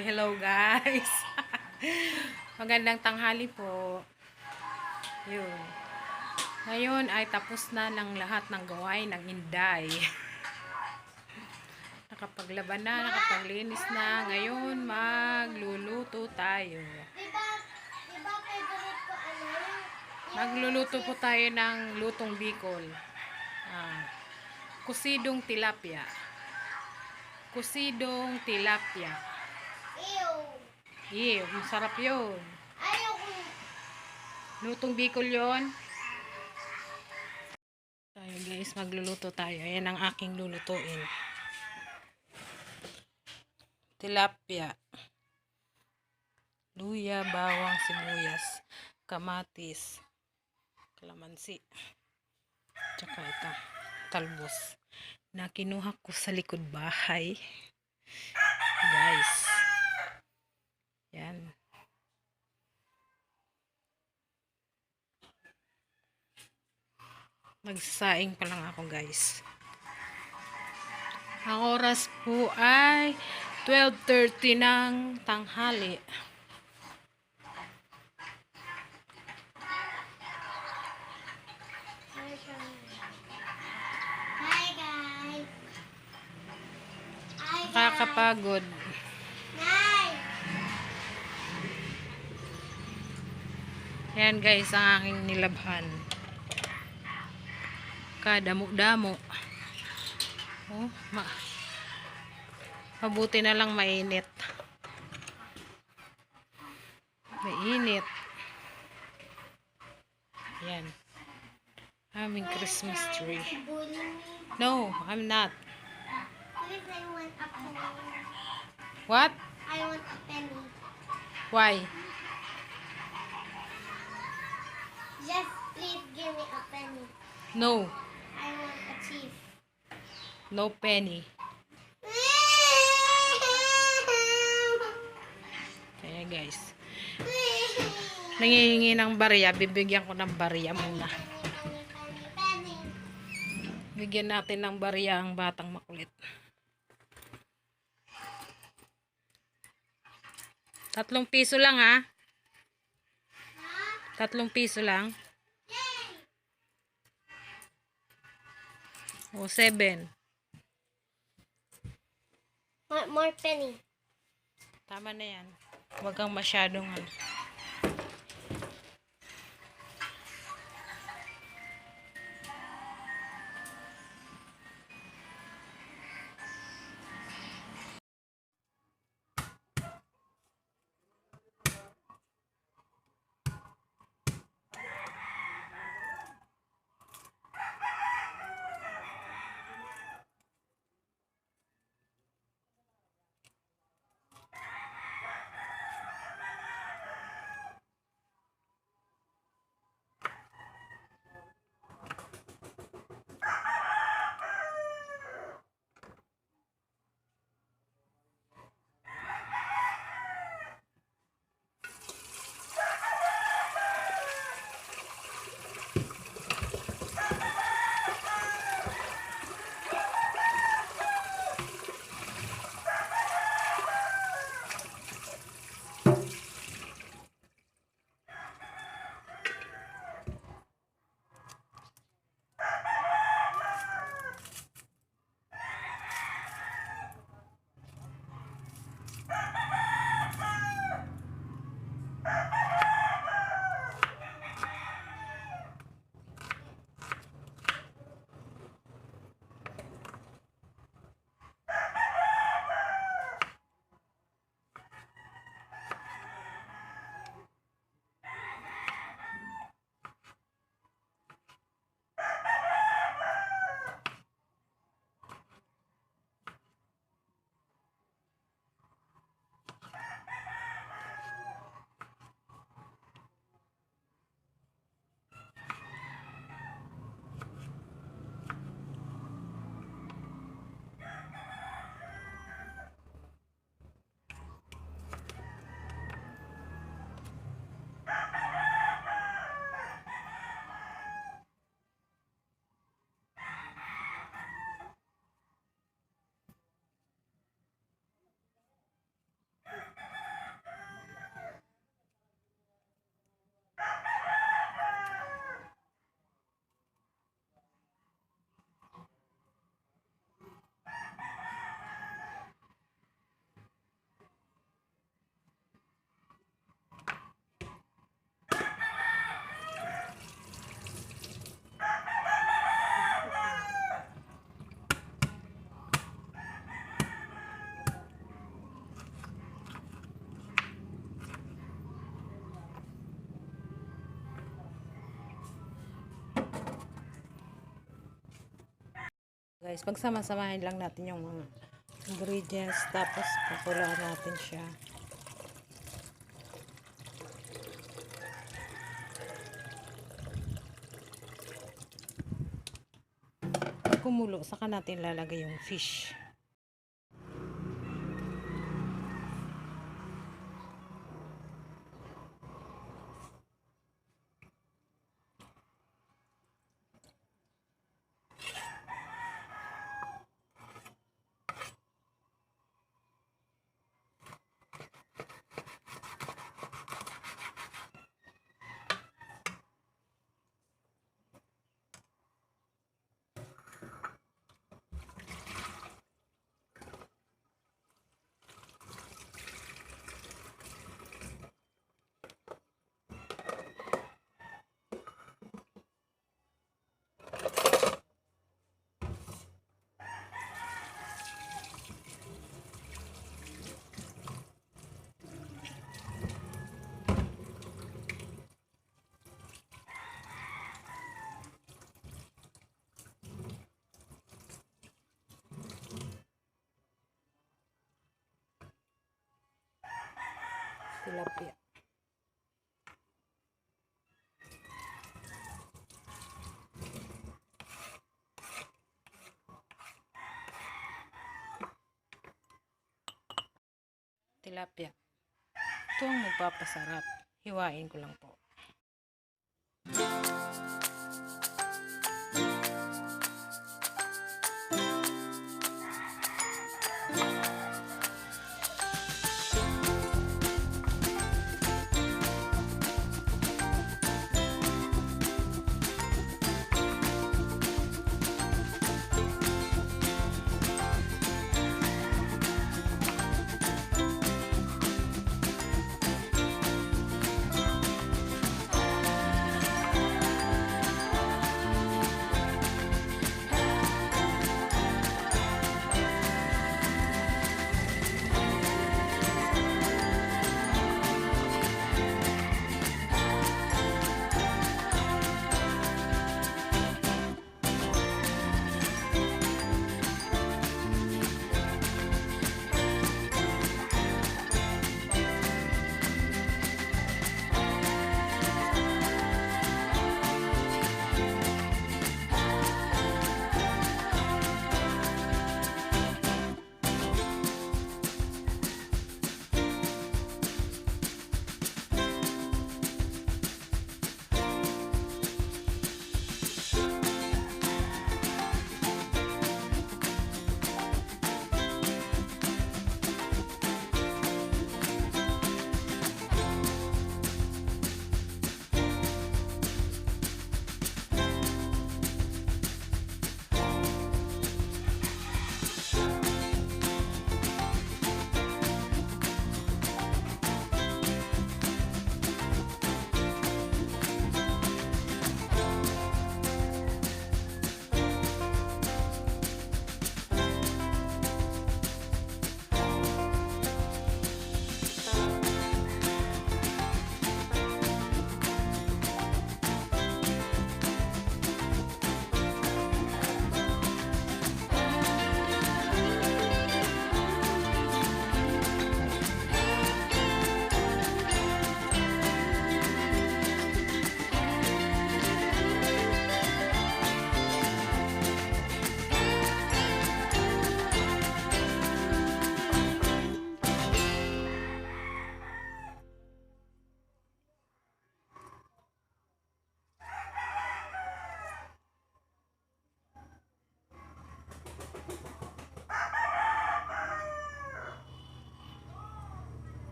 Hello guys. Magandang tanghali po. Yun. Ngayon ay tapos na ng lahat ng gawain ng Inday. Nakapaglaban na, nakapaglinis na. Ngayon magluluto tayo. Diba favorite ko Magluluto po tayo ng lutong Bicol. Kusidong tilapia. Kusidong tilapia. Ew. Masarap yun. Ayoko. Lutong Bicol yun. Tayo guys, magluluto tayo. Ayan ang aking lulutuin. Tilapia. Luya, bawang, sibuyas, kamatis, kalamansi, tsaka ito, talbos na kinuha ko sa likod bahay. Guys. Yan. Magsasaing pa lang ako guys. Ang oras po ay 12:30 ng tanghali. Hi guys. Nakakapagod. Hi. Yan guys ang aking nilabhan. Kadamo-damo. Oh, mabuti na lang mainit. Mainit. Yan. Aming Christmas tree. Bully me. No, I'm not. Please, I want a penny. What? I want a penny. Why? Just please give me a penny. No. I want a chief. No penny. Kaya guys. Nangihingi ng barya. Bibigyan ko ng barya muna. Penny. Bigyan natin ng barya ang batang makulit. 3 piso lang ha. 3 piso lang. O 7. More penny. Tama na yan. Huwag kang masyadong guys, pagsama-samahin lang natin yung mga ingredients, tapos pakuluan natin siya. Pag kumulo, saka natin lalagay yung fish. Tilapia. Tilapia. Ito ang magpapasarap. Hiwain ko lang po.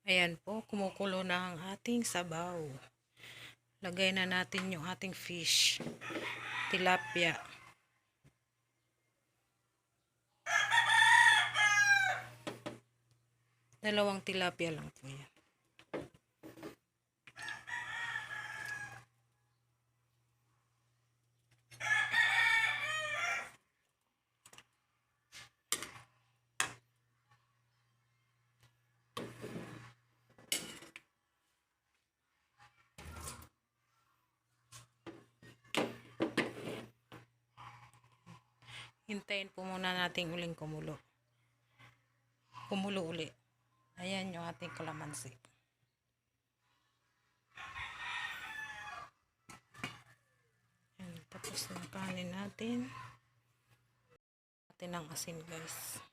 Ayan po, kumukulo na ang ating sabaw. Lagay na natin yung ating fish. Tilapia. Dalawang tilapia lang po yan. Hintayin po muna natin uling kumulo. Kumulo uli. Ayan yung ating kalamansi. Ayan, tapos na kanin natin. Natin ang asin, guys.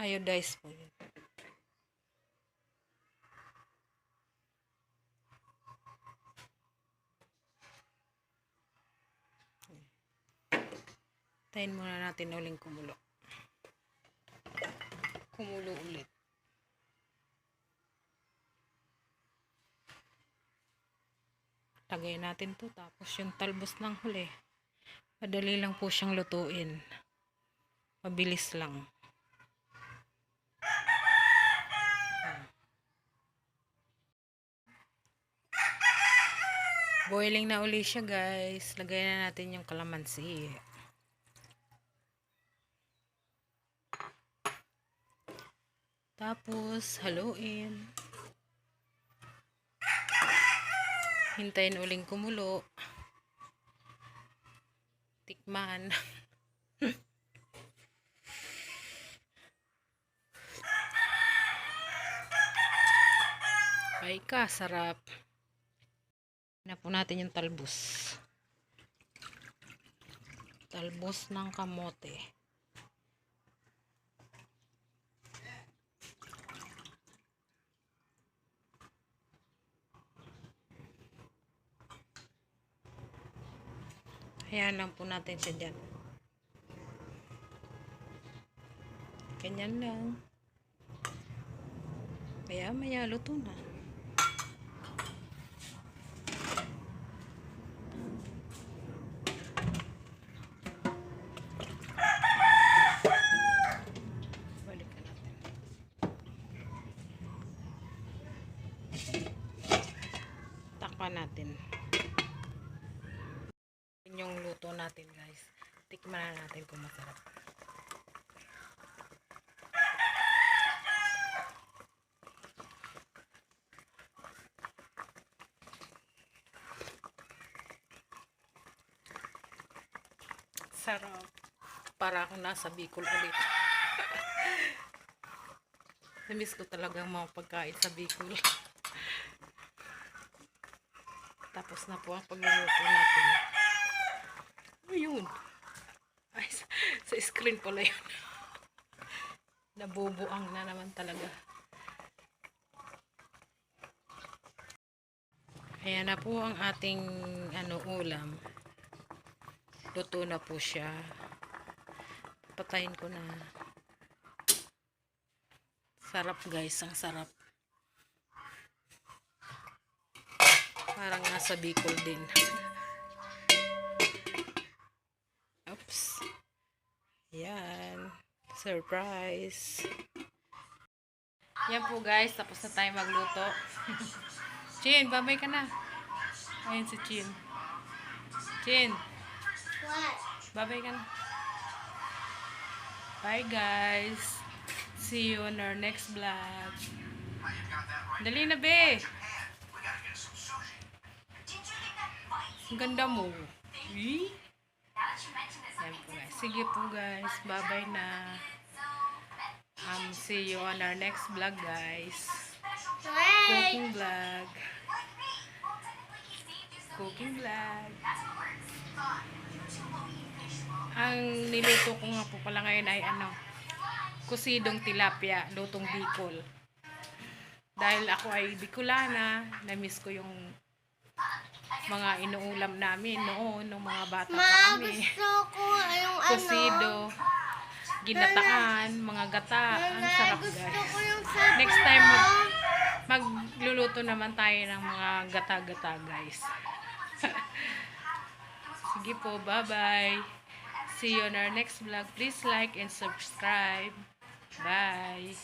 Iodize po yun. Tayin muna natin uling kumulo. Kumulo ulit. Lagay natin to, tapos yung talbos ng huli. Madali lang po siyang lutuin. Mabilis lang. Boiling na uli siya, guys. Lagay na natin yung kalamansi. Tapos, haluin. Hintayin uling kumulo. Tikman. Ay ka, sarap. Na po natin yung talbos. Talbos ng kamote. Hayaan lang po natin siya dyan. Ganyan lang. Maya luto na. Balikan natin. Takpan natin. Yung luto natin, guys. Tikman na natin kung masarap. Sarap. Para akong nasa Bicol ulit. Namiss ko talagang mga pagkain sa Bicol. Tapos na po ang pagluluto natin. Ayun. Ay, sa screen pala yun. Nabubuang na naman talaga. Ayan na po ang ating ulam. Luto na po siya. Patayin ko na. Sarap, guys. Ang sarap. Parang nasa Bicol din. Oops. Yan. Surprise. Yan po, guys. Tapos na tayo magluto. Chin, babay ka na. Ayun si Chin. Chin, What? babay ka na. Bye, guys. See you on our next vlog. Dali na, be. Ang ganda mo. Eh? Yan po, guys. Sige po, guys. Bye-bye na. See you on our next vlog, guys. Wait. Cooking vlog. Cooking vlog. Ang niluto ko nga po pala ngayon ay kusidong tilapia, lutong Bicol. Dahil ako ay Bicolana, na-miss ko yung mga inuulam namin noon, nung mga bata pa Ma, kami. gusto ko yung Kusido, ginataan, mga gata. Ang sarap, gusto guys. ko yung sabaw. Next time, magluluto naman tayo ng mga gata-gata, guys. Sige po, bye-bye. See you on our next vlog. Please like and subscribe. Bye.